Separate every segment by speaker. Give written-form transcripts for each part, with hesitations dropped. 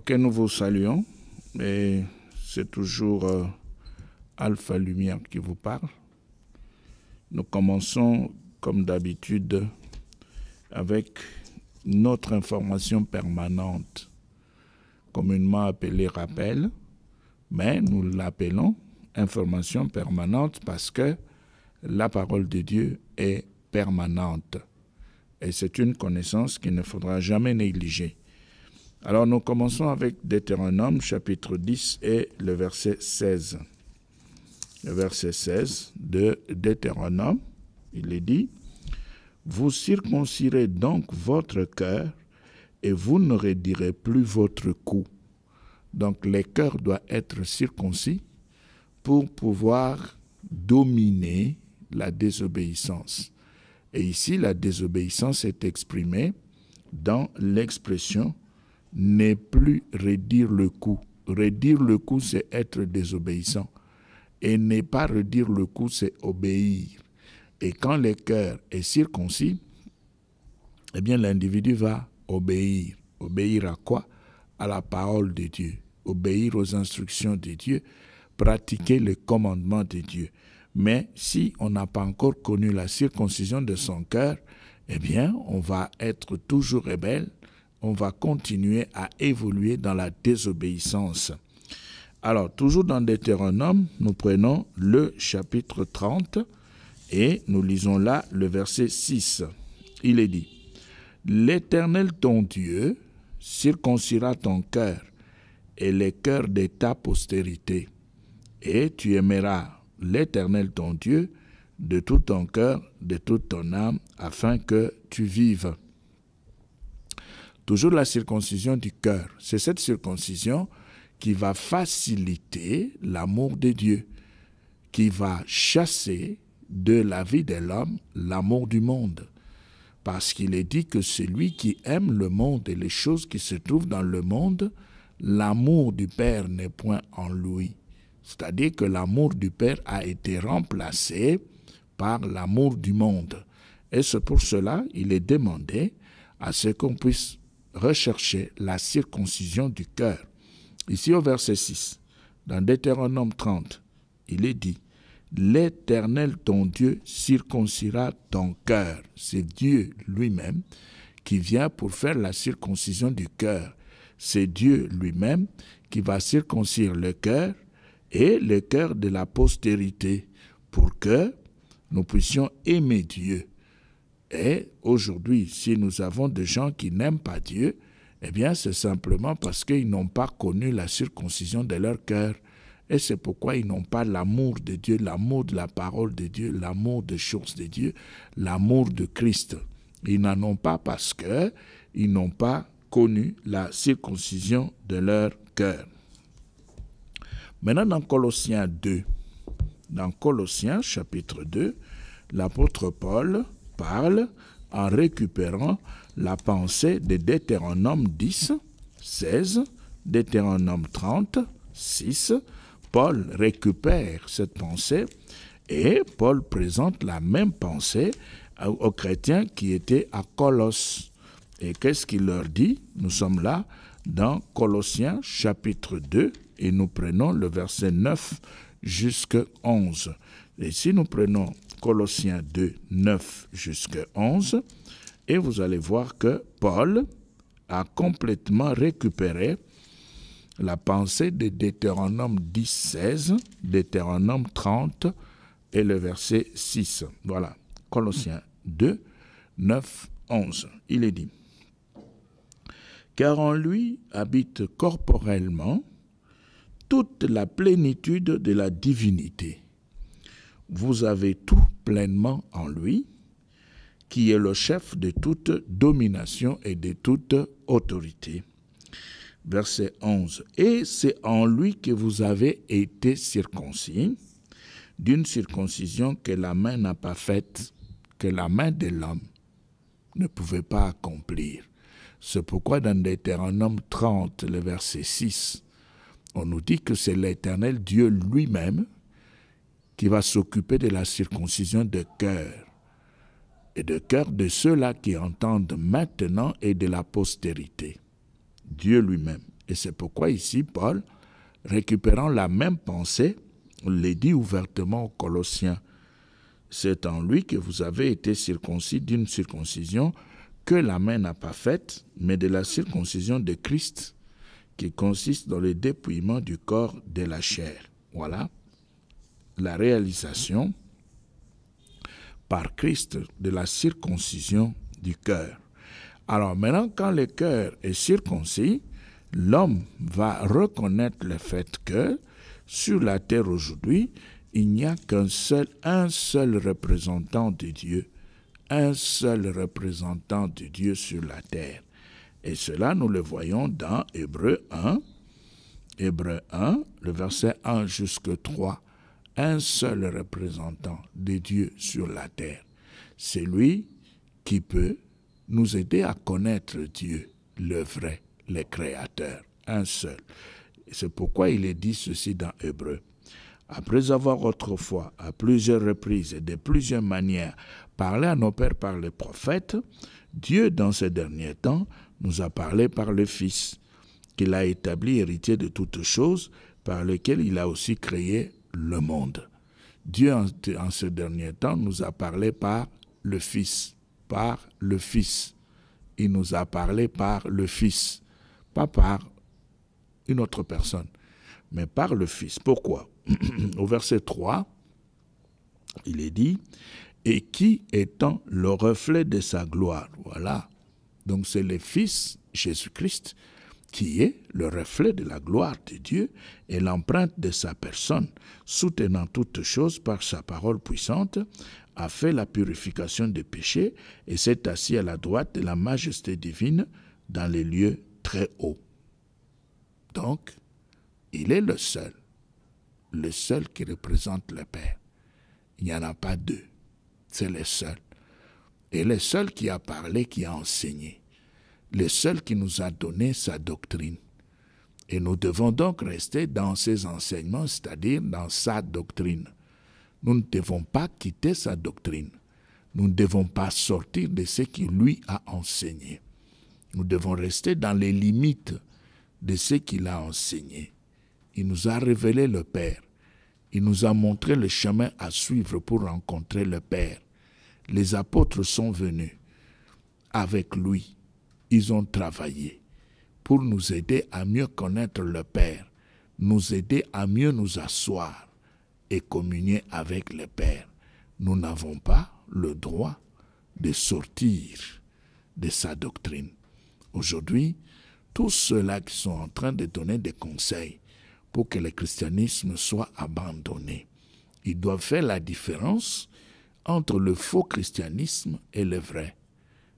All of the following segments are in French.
Speaker 1: Ok, nous vous saluons et c'est toujours Alpha Lumière qui vous parle. Nous commençons comme d'habitude avec notre information permanente, communément appelée rappel, mais nous l'appelons information permanente parce que la parole de Dieu est permanente et c'est une connaissance qu'il ne faudra jamais négliger. Alors nous commençons avec Deutéronome chapitre 10 et le verset 16. Le verset 16 de Deutéronome, il est dit « Vous circoncirez donc votre cœur et vous ne raidirez plus votre cou. » Donc les cœurs doivent être circoncis pour pouvoir dominer la désobéissance. Et ici, la désobéissance est exprimée dans l'expression « ne plus raidir le cou ». Raidir le cou, c'est être désobéissant. Et ne pas raidir le cou, c'est obéir. Et quand le cœur est circoncis, eh bien l'individu va obéir. Obéir à quoi? À la parole de Dieu. Obéir aux instructions de Dieu. Pratiquer les commandements de Dieu. Mais si on n'a pas encore connu la circoncision de son cœur, eh bien on va être toujours rebelle. On va continuer à évoluer dans la désobéissance. Alors, toujours dans Deutéronome, nous prenons le chapitre 30 et nous lisons là le verset 6. Il est dit « L'Éternel ton Dieu circoncira ton cœur et les cœurs de ta postérité, et tu aimeras l'Éternel ton Dieu de tout ton cœur, de toute ton âme, afin que tu vives. » Toujours la circoncision du cœur. C'est cette circoncision qui va faciliter l'amour de Dieu, qui va chasser de la vie de l'homme l'amour du monde. Parce qu'il est dit que celui qui aime le monde et les choses qui se trouvent dans le monde, l'amour du Père n'est point en lui. C'est-à-dire que l'amour du Père a été remplacé par l'amour du monde. Et c'est pour cela qu'il est demandé à ce qu'on puisse rechercher la circoncision du cœur. Ici au verset 6, dans Deutéronome 30, il est dit « L'Éternel ton Dieu circoncira ton cœur ». C'est Dieu lui-même qui vient pour faire la circoncision du cœur. C'est Dieu lui-même qui va circoncire le cœur et le cœur de la postérité pour que nous puissions aimer Dieu. Et aujourd'hui, si nous avons des gens qui n'aiment pas Dieu, eh bien, c'est simplement parce qu'ils n'ont pas connu la circoncision de leur cœur. Et c'est pourquoi ils n'ont pas l'amour de Dieu, l'amour de la parole de Dieu, l'amour des choses de Dieu, l'amour de Christ. Ils n'en ont pas parce qu'ils n'ont pas connu la circoncision de leur cœur. Maintenant, dans Colossiens 2, dans Colossiens chapitre 2, l'apôtre Paul parle en récupérant la pensée de Deutéronome 10, 16, Deutéronome 30, 6. Paul récupère cette pensée et Paul présente la même pensée aux chrétiens qui étaient à Colosse. Et qu'est-ce qu'il leur dit? Nous sommes là dans Colossiens chapitre 2 et nous prenons le verset 9 jusqu'à 11. Et si nous prenons Colossiens 2, 9 jusqu'à 11, et vous allez voir que Paul a complètement récupéré la pensée de Deutéronome 10, 16, Deutéronome 30 et le verset 6. Voilà, Colossiens 2, 9, 11. Il est dit « Car en lui habite corporellement toute la plénitude de la divinité. Vous avez tout pleinement en lui, qui est le chef de toute domination et de toute autorité. » Verset 11. « Et c'est en lui que vous avez été circoncis, d'une circoncision que la main n'a pas faite, que la main de l'homme ne pouvait pas accomplir. » C'est pourquoi dans Deutéronome 30, le verset 6, on nous dit que c'est l'Éternel Dieu lui-même qui va s'occuper de la circoncision de cœur, et de cœur de ceux-là qui entendent maintenant et de la postérité. Dieu lui-même. Et c'est pourquoi ici, Paul, récupérant la même pensée, les dit ouvertement aux Colossiens. C'est en lui que vous avez été circoncis d'une circoncision que la main n'a pas faite, mais de la circoncision de Christ, qui consiste dans le dépouillement du corps de la chair. Voilà la réalisation par Christ de la circoncision du cœur. Alors maintenant, quand le cœur est circoncis, l'homme va reconnaître le fait que sur la terre aujourd'hui, il n'y a un seul représentant de Dieu, un seul représentant de Dieu sur la terre. Et cela, nous le voyons dans Hébreux 1, le verset 1 jusqu'à 3. Un seul représentant de Dieu sur la terre. C'est lui qui peut nous aider à connaître Dieu, le vrai, le Créateur, un seul. C'est pourquoi il est dit ceci dans Hébreux. Après avoir autrefois, à plusieurs reprises et de plusieurs manières, parlé à nos pères par les prophètes, Dieu, dans ces derniers temps, nous a parlé par le Fils, qu'il a établi héritier de toutes choses, par lequel il a aussi créé le monde. Dieu, en ce dernier temps, nous a parlé par le Fils, Il nous a parlé par le Fils, pas par une autre personne, mais par le Fils. Pourquoi? Au verset 3, il est dit, « Et qui étant le reflet de sa gloire ?» Voilà. Donc c'est le Fils, Jésus-Christ, qui est le reflet de la gloire de Dieu et l'empreinte de sa personne, soutenant toutes choses par sa parole puissante, a fait la purification des péchés et s'est assis à la droite de la majesté divine dans les lieux très hauts. Donc, il est le seul qui représente le Père. Il n'y en a pas deux, c'est le seul. Et le seul qui a parlé, qui a enseigné. Le seul qui nous a donné sa doctrine. Et nous devons donc rester dans ses enseignements, c'est-à-dire dans sa doctrine. Nous ne devons pas quitter sa doctrine. Nous ne devons pas sortir de ce qu'il lui a enseigné. Nous devons rester dans les limites de ce qu'il a enseigné. Il nous a révélé le Père. Il nous a montré le chemin à suivre pour rencontrer le Père. Les apôtres sont venus avec lui. Ils ont travaillé pour nous aider à mieux connaître le Père, nous aider à mieux nous asseoir et communier avec le Père. Nous n'avons pas le droit de sortir de sa doctrine. Aujourd'hui, tous ceux-là qui sont en train de donner des conseils pour que le christianisme soit abandonné, ils doivent faire la différence entre le faux christianisme et le vrai.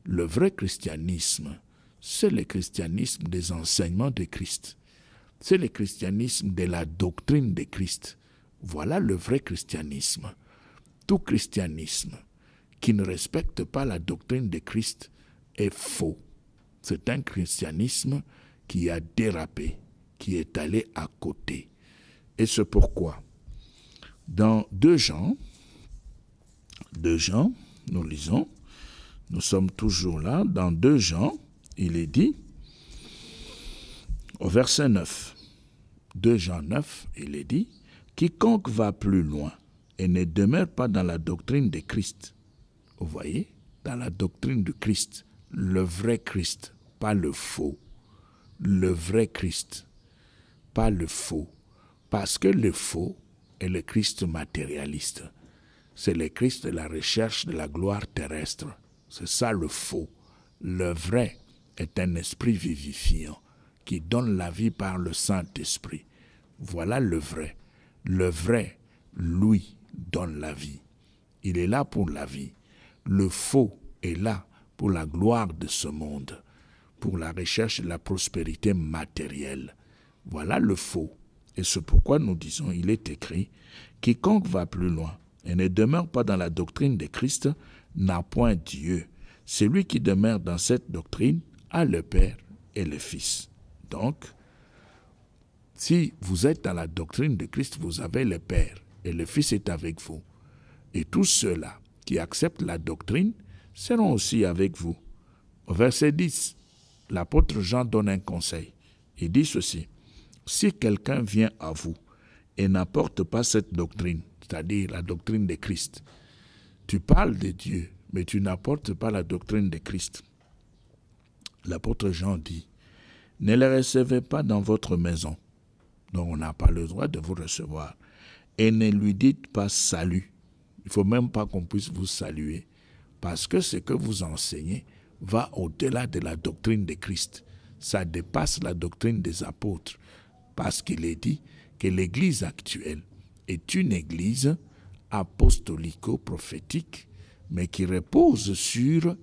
Speaker 1: Le vrai christianisme, c'est le christianisme des enseignements de Christ. C'est le christianisme de la doctrine de Christ. Voilà le vrai christianisme. Tout christianisme qui ne respecte pas la doctrine de Christ est faux. C'est un christianisme qui a dérapé, qui est allé à côté. Et c'est pourquoi, dans 2 Jean, nous lisons, nous sommes toujours là, dans 2 Jean, il est dit, au verset 9, 2 Jean 9, il est dit, « Quiconque va plus loin et ne demeure pas dans la doctrine de Christ. » Vous voyez, dans la doctrine de Christ, le vrai Christ, pas le faux. Le vrai Christ, pas le faux. Parce que le faux est le Christ matérialiste. C'est le Christ de la recherche de la gloire terrestre. C'est ça le faux. Le vrai est un esprit vivifiant qui donne la vie par le Saint-Esprit. Voilà le vrai. Le vrai, lui, donne la vie. Il est là pour la vie. Le faux est là pour la gloire de ce monde, pour la recherche de la prospérité matérielle. Voilà le faux. Et c'est pourquoi nous disons, il est écrit, « Quiconque va plus loin et ne demeure pas dans la doctrine de Christ n'a point Dieu. Celui qui demeure dans cette doctrine a le Père et le Fils. » Donc, si vous êtes dans la doctrine de Christ, vous avez le Père et le Fils est avec vous. Et tous ceux-là qui acceptent la doctrine seront aussi avec vous. Au verset 10, l'apôtre Jean donne un conseil. Il dit ceci, si quelqu'un vient à vous et n'apporte pas cette doctrine, c'est-à-dire la doctrine de Christ, tu parles de Dieu, mais tu n'apportes pas la doctrine de Christ. L'apôtre Jean dit, ne les recevez pas dans votre maison, donc on n'a pas le droit de vous recevoir, et ne lui dites pas salut. Il ne faut même pas qu'on puisse vous saluer, parce que ce que vous enseignez va au-delà de la doctrine de Christ. Ça dépasse la doctrine des apôtres, parce qu'il est dit que l'Église actuelle est une Église apostolico-prophétique, mais qui repose sur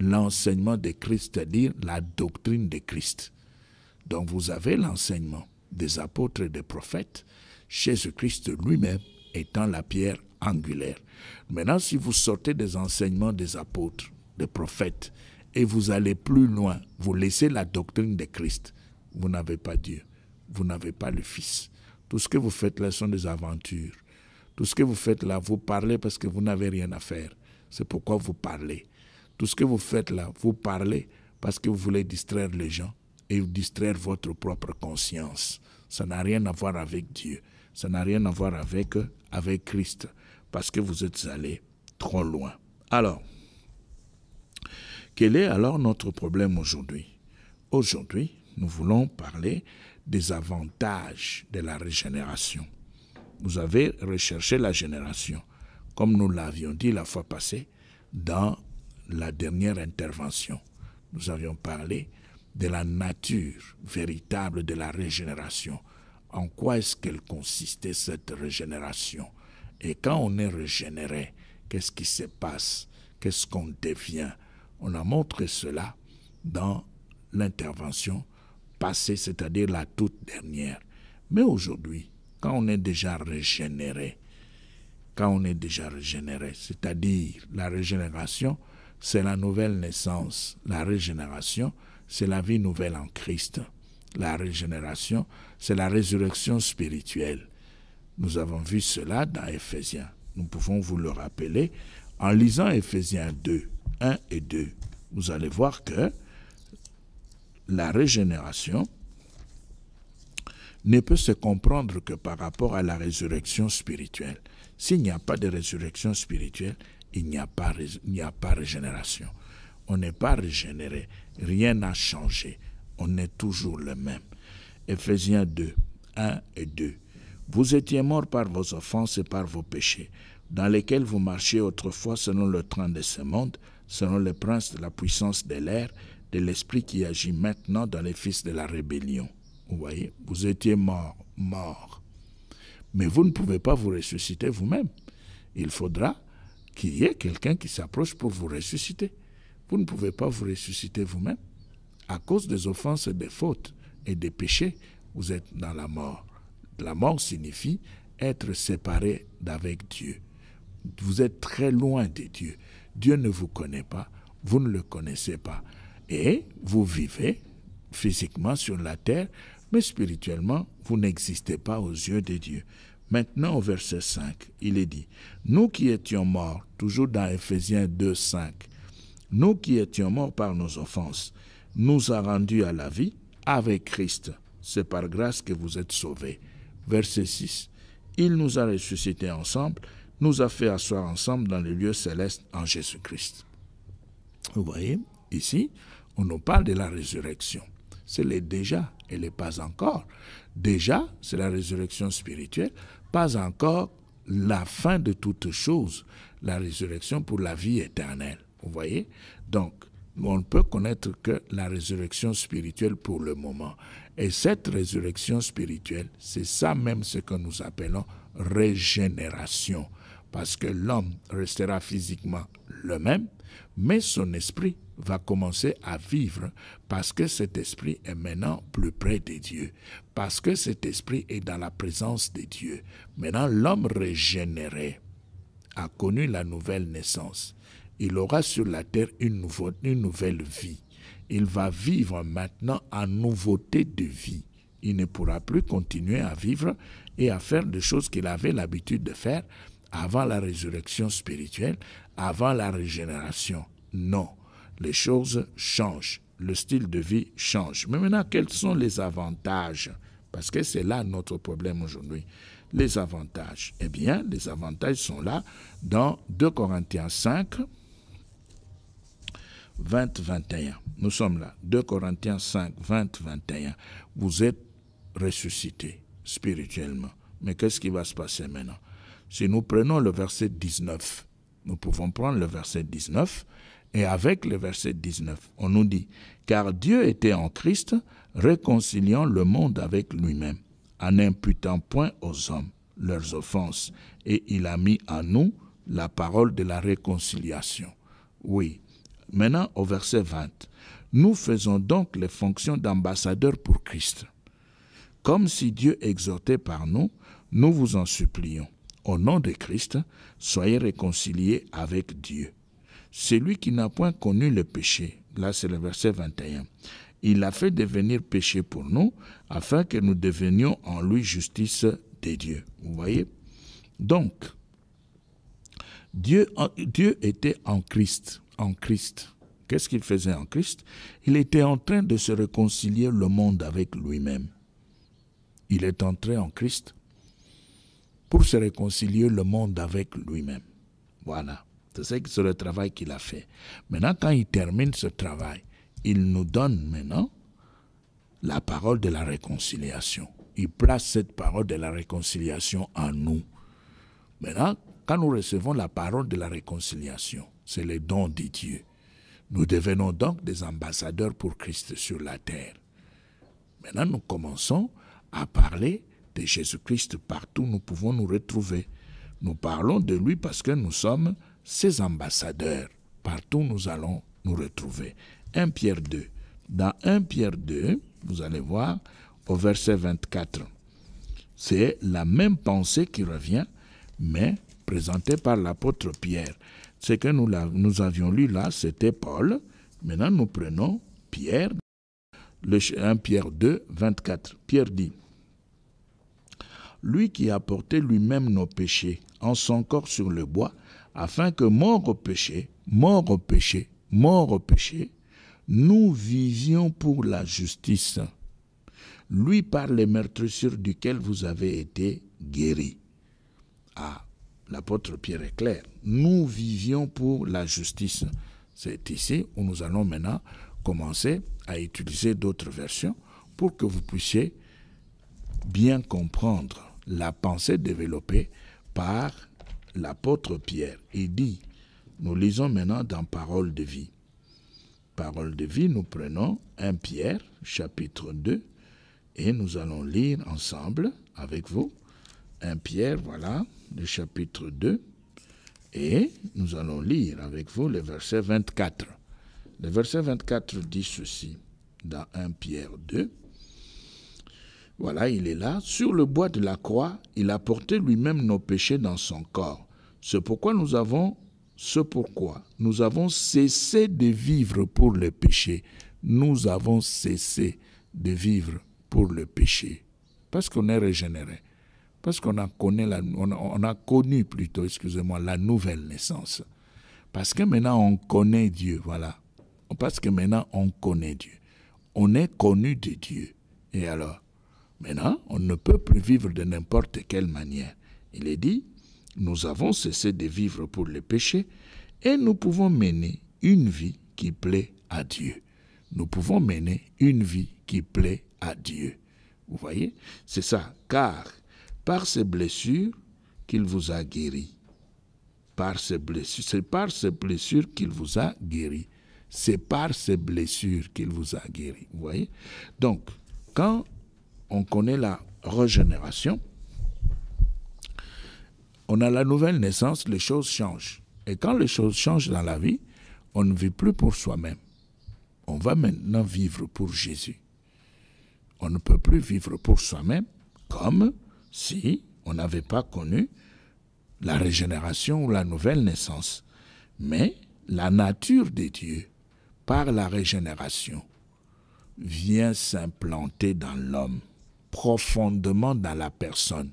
Speaker 1: l'enseignement de Christ, c'est-à-dire la doctrine de Christ. Donc vous avez l'enseignement des apôtres et des prophètes, Jésus-Christ lui-même étant la pierre angulaire. Maintenant, si vous sortez des enseignements des apôtres, des prophètes, et vous allez plus loin, vous laissez la doctrine de Christ, vous n'avez pas Dieu, vous n'avez pas le Fils. Tout ce que vous faites là sont des aventures. Tout ce que vous faites là, vous parlez parce que vous n'avez rien à faire. C'est pourquoi vous parlez. Tout ce que vous faites là, vous parlez parce que vous voulez distraire les gens et distraire votre propre conscience. Ça n'a rien à voir avec Dieu. Ça n'a rien à voir avec Christ, parce que vous êtes allés trop loin. Alors, quel est alors notre problème aujourd'hui? Aujourd'hui, nous voulons parler des avantages de la régénération. Vous avez recherché la génération, comme nous l'avions dit la fois passée, dans la dernière intervention. Nous avions parlé de la nature véritable de la régénération. En quoi est-ce qu'elle consistait, cette régénération? Et quand on est régénéré, qu'est-ce qui se passe? Qu'est-ce qu'on devient? On a montré cela dans l'intervention passée, c'est-à-dire la toute dernière. Mais aujourd'hui, quand on est déjà régénéré, c'est-à-dire la régénération, c'est la nouvelle naissance. La régénération, c'est la vie nouvelle en Christ. La régénération, c'est la résurrection spirituelle. Nous avons vu cela dans Éphésiens. Nous pouvons vous le rappeler en lisant Éphésiens 2, 1 et 2. Vous allez voir que la régénération ne peut se comprendre que par rapport à la résurrection spirituelle. S'il n'y a pas de résurrection spirituelle, il n'y a pas régénération. On n'est pas régénéré, rien n'a changé. On est toujours le même. Éphésiens 2, 1 et 2. Vous étiez morts par vos offenses et par vos péchés, dans lesquels vous marchiez autrefois selon le train de ce monde, selon le prince de la puissance de l'air, de l'esprit qui agit maintenant dans les fils de la rébellion. Vous voyez, vous étiez morts. Mais vous ne pouvez pas vous ressusciter vous-même. Il faudra qu'il y ait quelqu'un qui s'approche pour vous ressusciter. Vous ne pouvez pas vous ressusciter vous-même. À cause des offenses et des fautes et des péchés, vous êtes dans la mort. La mort signifie être séparé d'avec Dieu. Vous êtes très loin de Dieu. Dieu ne vous connaît pas, vous ne le connaissez pas. Et vous vivez physiquement sur la terre, mais spirituellement, vous n'existez pas aux yeux de Dieu. Maintenant, au verset 5, il est dit, « Nous qui étions morts », toujours dans Éphésiens 2, 5, « Nous qui étions morts par nos offenses, nous a rendus à la vie avec Christ. C'est par grâce que vous êtes sauvés. » Verset 6, « Il nous a ressuscités ensemble, nous a fait asseoir ensemble dans les lieux célestes en Jésus-Christ. » Vous voyez, ici, on nous parle de la résurrection. C'est le déjà et le pas encore. Déjà, c'est la résurrection spirituelle, pas encore la fin de toutes choses, la résurrection pour la vie éternelle. Vous voyez? Donc, on ne peut connaître que la résurrection spirituelle pour le moment. Et cette résurrection spirituelle, c'est ça même ce que nous appelons régénération. Parce que l'homme restera physiquement le même, mais son esprit va commencer à vivre parce que cet esprit est maintenant plus près de Dieu, parce que cet esprit est dans la présence de Dieu. Maintenant, l'homme régénéré a connu la nouvelle naissance. Il aura sur la terre une nouvelle vie. Il va vivre maintenant en nouveauté de vie. Il ne pourra plus continuer à vivre et à faire des choses qu'il avait l'habitude de faire avant la résurrection spirituelle, avant la régénération. Non, les choses changent. le style de vie change. Mais maintenant, quels sont les avantages? Parce que c'est là notre problème aujourd'hui. Les avantages. Eh bien, les avantages sont là dans 2 Corinthiens 5, 20, 21. Nous sommes là. 2 Corinthiens 5, 20, 21. Vous êtes ressuscités spirituellement. Mais qu'est-ce qui va se passer maintenant? Si nous prenons le verset 19, nous pouvons prendre le verset 19, et avec le verset 19, on nous dit « Car Dieu était en Christ, réconciliant le monde avec lui-même, en n'imputant point aux hommes leurs offenses, et il a mis en nous la parole de la réconciliation. » Oui. Maintenant, au verset 20, « Nous faisons donc les fonctions d'ambassadeurs pour Christ. Comme si Dieu exhortait par nous, nous vous en supplions. Au nom de Christ, soyez réconciliés avec Dieu. Celui qui n'a point connu le péché, là c'est le verset 21, il a fait devenir péché pour nous, afin que nous devenions en lui justice de Dieu. » Vous voyez? Donc, Dieu était en Christ. En Christ. Qu'est-ce qu'il faisait en Christ? Il était en train de se réconcilier le monde avec lui-même. Il est entré en Christ pour se réconcilier le monde avec lui-même. Voilà. C'est le travail qu'il a fait. Maintenant, quand il termine ce travail, il nous donne maintenant la parole de la réconciliation. Il place cette parole de la réconciliation en nous. Maintenant, quand nous recevons la parole de la réconciliation, c'est le don de Dieu. Nous devenons donc des ambassadeurs pour Christ sur la terre. Maintenant, nous commençons à parler de Jésus-Christ partout où nous pouvons nous retrouver. Nous parlons de lui parce que nous sommes ses ambassadeurs. Partout nous allons nous retrouver. 1 Pierre 2. Dans 1 Pierre 2, vous allez voir au verset 24. C'est la même pensée qui revient, mais présentée par l'apôtre Pierre. Ce que nous avions lu là, c'était Paul. Maintenant, nous prenons Pierre, 1 Pierre 2, 24. Pierre dit, « Lui qui a porté lui-même nos péchés en son corps sur le bois, afin que mort au péché, nous vivions pour la justice. Lui par les meurtrissures duquel vous avez été guéris. » Ah, l'apôtre Pierre est clair. Nous vivions pour la justice. C'est ici où nous allons maintenant commencer à utiliser d'autres versions pour que vous puissiez bien comprendre la pensée développée par l'apôtre Pierre. Il dit, nous lisons maintenant dans Parole de vie. Parole de vie, nous prenons 1 Pierre, chapitre 2, et nous allons lire ensemble avec vous. 1 Pierre, voilà, le chapitre 2, et nous allons lire avec vous le verset 24. Le verset 24 dit ceci, dans 1 Pierre 2. Voilà, il est là. Sur le bois de la croix, il a porté lui-même nos péchés dans son corps. C'est pourquoi nous avons cessé de vivre pour le péché. Nous avons cessé de vivre pour le péché. Parce qu'on est régénéré. Parce qu'on a connu la nouvelle naissance. Parce que maintenant on connaît Dieu, voilà. Parce que maintenant on connaît Dieu. On est connu de Dieu. Et alors, maintenant, on ne peut plus vivre de n'importe quelle manière. Il est dit, nous avons cessé de vivre pour le péché et nous pouvons mener une vie qui plaît à Dieu. Nous pouvons mener une vie qui plaît à Dieu. Vous voyez? C'est ça. Car par ses blessures qu'il vous a guéri. C'est par ses blessures qu'il vous a guéri. C'est par ses blessures qu'il vous a guéri. Vous voyez? Donc, quand on connaît la régénération, on a la nouvelle naissance, les choses changent. Et quand les choses changent dans la vie, on ne vit plus pour soi-même. On va maintenant vivre pour Jésus. On ne peut plus vivre pour soi-même comme si on n'avait pas connu la régénération ou la nouvelle naissance. Mais la nature de Dieu, par la régénération, vient s'implanter dans l'homme, profondément dans la personne.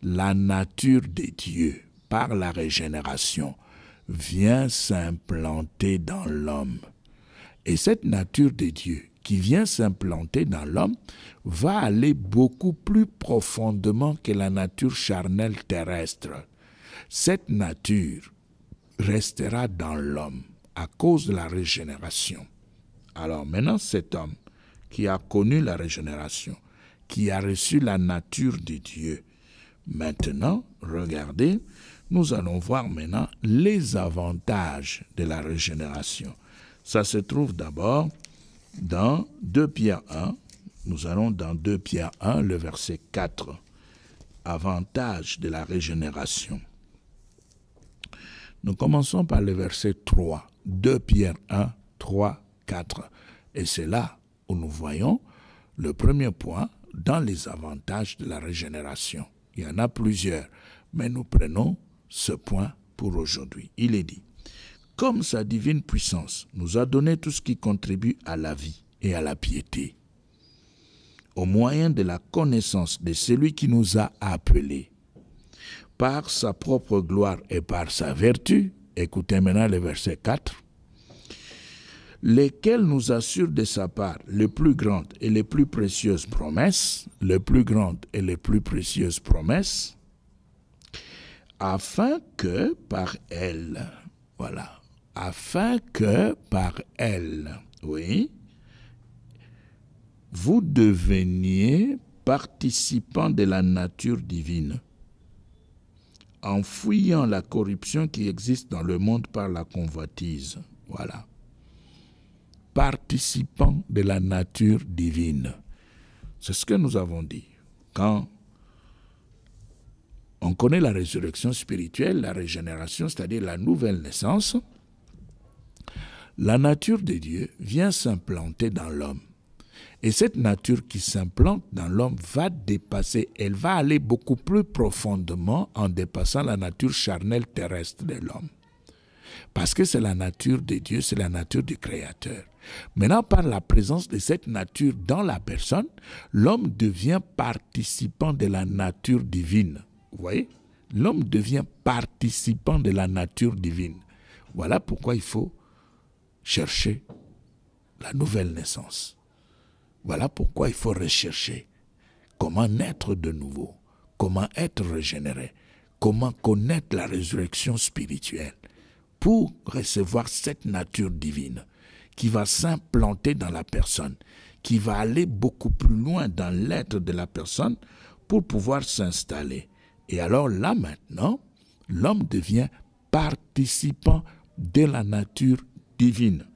Speaker 1: La nature de Dieu, par la régénération, vient s'implanter dans l'homme. Et cette nature de Dieu qui vient s'implanter dans l'homme va aller beaucoup plus profondément que la nature charnelle terrestre. Cette nature restera dans l'homme à cause de la régénération. Alors maintenant, cet homme qui a connu la régénération, qui a reçu la nature de Dieu, maintenant, regardez, nous allons voir maintenant les avantages de la régénération. Ça se trouve d'abord dans 2 Pierre 1. Nous allons dans 2 Pierre 1, le verset 4. Avantages de la régénération. Nous commençons par le verset 3. 2 Pierre 1, 3, 4. Et c'est là où nous voyons le premier point dans les avantages de la régénération. Il y en a plusieurs, mais nous prenons ce point pour aujourd'hui. Il est dit, comme sa divine puissance nous a donné tout ce qui contribue à la vie et à la piété, au moyen de la connaissance de celui qui nous a appelés, par sa propre gloire et par sa vertu, écoutez maintenant le verset 4, lesquels nous assurent de sa part les plus grandes et les plus précieuses promesses, afin que par elles, vous deveniez participants de la nature divine, en fuyant la corruption qui existe dans le monde par la convoitise. Voilà. Participants de la nature divine. C'est ce que nous avons dit. Quand on connaît la résurrection spirituelle, la régénération, c'est-à-dire la nouvelle naissance, la nature de Dieu vient s'implanter dans l'homme. Et cette nature qui s'implante dans l'homme va dépasser, elle va aller beaucoup plus profondément en dépassant la nature charnelle terrestre de l'homme. Parce que c'est la nature de Dieu, c'est la nature du Créateur. Maintenant, par la présence de cette nature dans la personne, l'homme devient participant de la nature divine. Vous voyez? L'homme devient participant de la nature divine. Voilà pourquoi il faut chercher la nouvelle naissance. Voilà pourquoi il faut rechercher comment naître de nouveau, comment être régénéré, comment connaître la résurrection spirituelle pour recevoir cette nature divine qui va s'implanter dans la personne, qui va aller beaucoup plus loin dans l'être de la personne pour pouvoir s'installer. Et alors là maintenant, l'homme devient participant de la nature divine.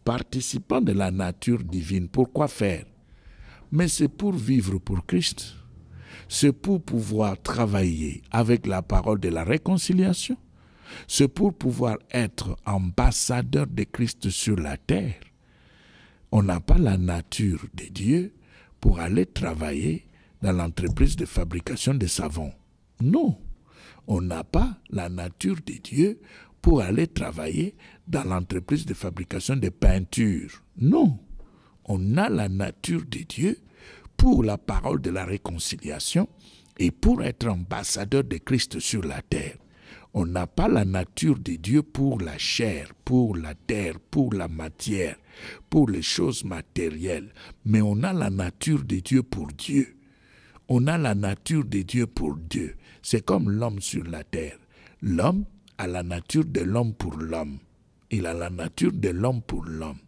Speaker 1: Participant de la nature divine, pourquoi faire? Mais c'est pour vivre pour Christ. C'est pour pouvoir travailler avec la parole de la réconciliation. C'est pour pouvoir être ambassadeur de Christ sur la terre. On n'a pas la nature de Dieu pour aller travailler dans l'entreprise de fabrication de savon. Non, on n'a pas la nature de Dieu pour aller travailler dans l'entreprise de fabrication de peinture. Non, on a la nature de Dieu pour la parole de la réconciliation et pour être ambassadeur de Christ sur la terre. On n'a pas la nature de Dieu pour la chair, pour la terre, pour la matière, pour les choses matérielles, mais on a la nature de Dieu pour Dieu. On a la nature de Dieu pour Dieu. C'est comme l'homme sur la terre. L'homme a la nature de l'homme pour l'homme. Il a la nature de l'homme pour l'homme.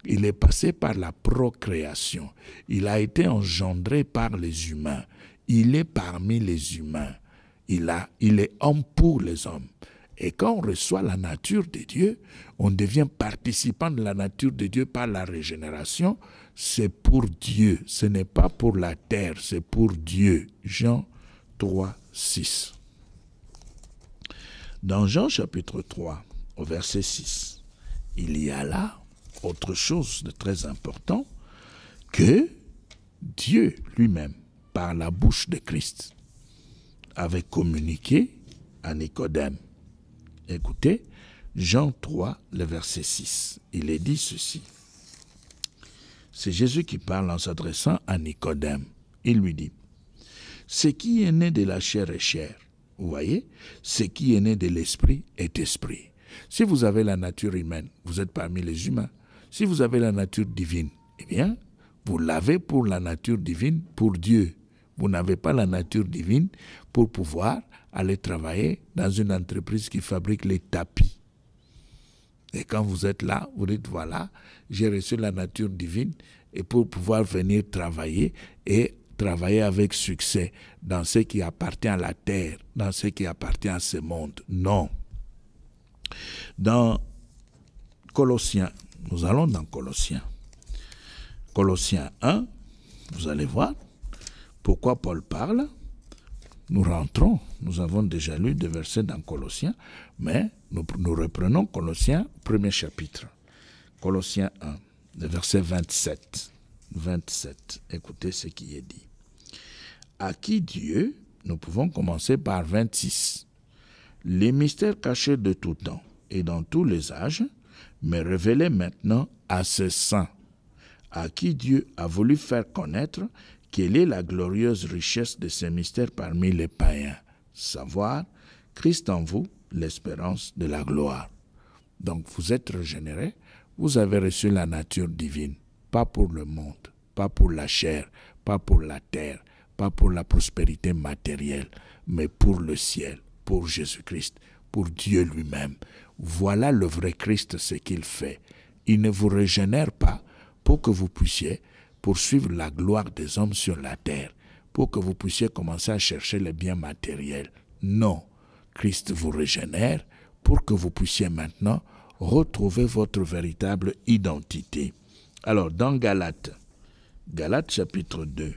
Speaker 1: Il est passé par la procréation. Il a été engendré par les humains. Il est parmi les humains. Il est homme pour les hommes. Et quand on reçoit la nature de Dieu, on devient participant de la nature de Dieu par la régénération. C'est pour Dieu. Ce n'est pas pour la terre, c'est pour Dieu. Jean 3, 6. Dans Jean chapitre 3, au verset 6, il y a là autre chose de très important que Dieu lui-même, par la bouche de Christ, avait communiqué à Nicodème. Écoutez, Jean 3, le verset 6, il est dit ceci. C'est Jésus qui parle en s'adressant à Nicodème. Il lui dit, « Ce qui est né de la chair est chair. » Vous voyez, « Ce qui est né de l'esprit est esprit. » Si vous avez la nature humaine, vous êtes parmi les humains. Si vous avez la nature divine, eh bien, vous l'avez pour la nature divine, pour Dieu. Vous n'avez pas la nature divine pour pouvoir aller travailler dans une entreprise qui fabrique les tapis. Et quand vous êtes là, vous dites, voilà, j'ai reçu la nature divine et pour pouvoir venir travailler et travailler avec succès dans ce qui appartient à la terre, dans ce qui appartient à ce monde. Non. Dans Colossiens, nous allons dans Colossiens. Colossiens 1, vous allez voir pourquoi Paul parle. Nous rentrons, nous avons déjà lu des versets dans Colossiens, mais nous reprenons Colossiens, premier chapitre. Colossiens 1, le verset 27. 27, écoutez ce qui est dit. À qui Dieu, nous pouvons commencer par 26. Les mystères cachés de tout temps et dans tous les âges, mais révélés maintenant à ses saints, à qui Dieu a voulu faire connaître quelle est la glorieuse richesse de ces mystères parmi les païens, savoir Christ en vous, l'espérance de la gloire. Donc vous êtes régénérés, vous avez reçu la nature divine, pas pour le monde, pas pour la chair, pas pour la terre, pas pour la prospérité matérielle, mais pour le ciel, pour Jésus-Christ, pour Dieu lui-même. Voilà le vrai Christ, ce qu'il fait. Il ne vous régénère pas pour que vous puissiez poursuivre la gloire des hommes sur la terre, pour que vous puissiez commencer à chercher les biens matériels. Non, Christ vous régénère pour que vous puissiez maintenant retrouver votre véritable identité. Alors, dans Galates chapitre 2,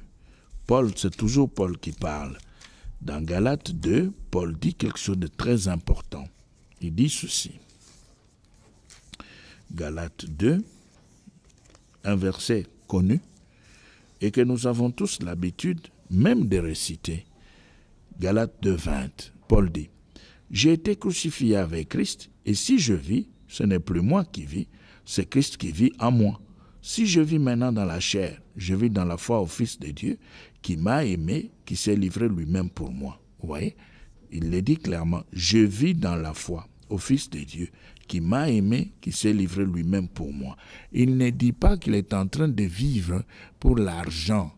Speaker 1: c'est toujours Paul qui parle. Dans Galates 2, Paul dit quelque chose de très important. Il dit ceci. Galates 2, un verset connu, et que nous avons tous l'habitude même de réciter. Galates 2, 20, Paul dit, « J'ai été crucifié avec Christ, et si je vis, ce n'est plus moi qui vis, c'est Christ qui vit en moi. Si je vis maintenant dans la chair, je vis dans la foi au Fils de Dieu, qui m'a aimé, qui s'est livré lui-même pour moi. » Vous voyez, il le dit clairement, « Je vis dans la foi au Fils de Dieu, qui m'a aimé, qui s'est livré lui-même pour moi. » Il ne dit pas qu'il est en train de vivre pour l'argent.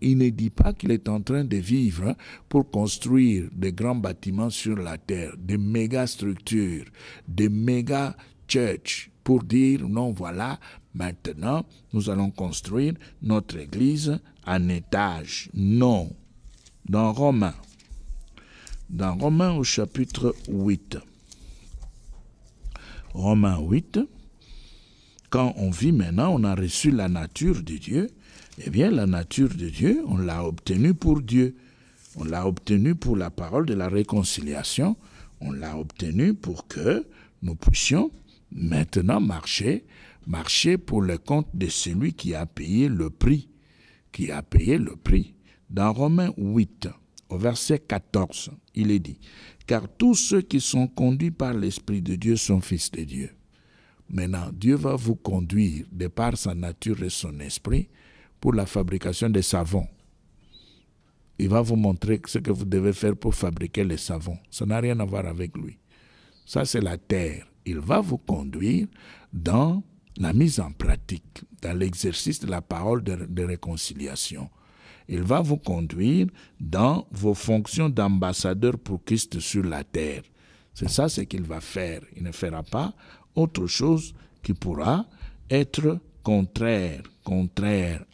Speaker 1: Il ne dit pas qu'il est en train de vivre pour construire des grands bâtiments sur la terre, des méga structures, des méga church, pour dire, non, voilà, maintenant, nous allons construire notre église en étage. Non. Dans Romains au chapitre 8, Romains 8, quand on vit maintenant, on a reçu la nature de Dieu, eh bien la nature de Dieu, on l'a obtenue pour Dieu. On l'a obtenue pour la parole de la réconciliation. On l'a obtenue pour que nous puissions maintenant marcher pour le compte de celui qui a payé le prix. Dans Romains 8, au verset 14, il est dit, « Car tous ceux qui sont conduits par l'Esprit de Dieu sont fils de Dieu. » Maintenant, Dieu va vous conduire, de par sa nature et son esprit, pour la fabrication des savons. Il va vous montrer ce que vous devez faire pour fabriquer les savons. Ça n'a rien à voir avec lui. Ça, c'est la terre. Il va vous conduire dans la mise en pratique, dans l'exercice de la parole de réconciliation. Il va vous conduire dans vos fonctions d'ambassadeur pour Christ sur la terre. C'est ça ce qu'il va faire. Il ne fera pas autre chose qui pourra être contraire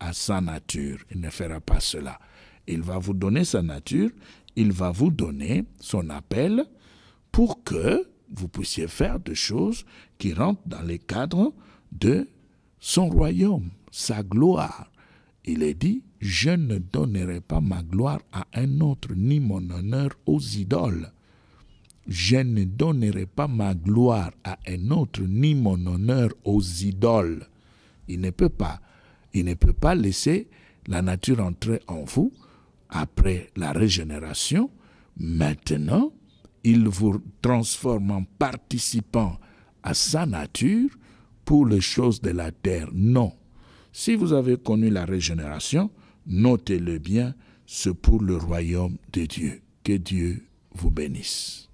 Speaker 1: à sa nature. Il ne fera pas cela. Il va vous donner sa nature, il va vous donner son appel pour que vous puissiez faire des choses qui rentrent dans les cadres de son royaume, sa gloire. Il est dit, « Je ne donnerai pas ma gloire à un autre, ni mon honneur aux idoles. » Je ne donnerai pas ma gloire à un autre, ni mon honneur aux idoles. Il ne peut pas laisser la nature entrer en vous après la régénération. Maintenant, il vous transforme en participant à sa nature pour les choses de la terre. Non. Si vous avez connu la régénération, notez-le bien, c'est pour le royaume de Dieu. Que Dieu vous bénisse.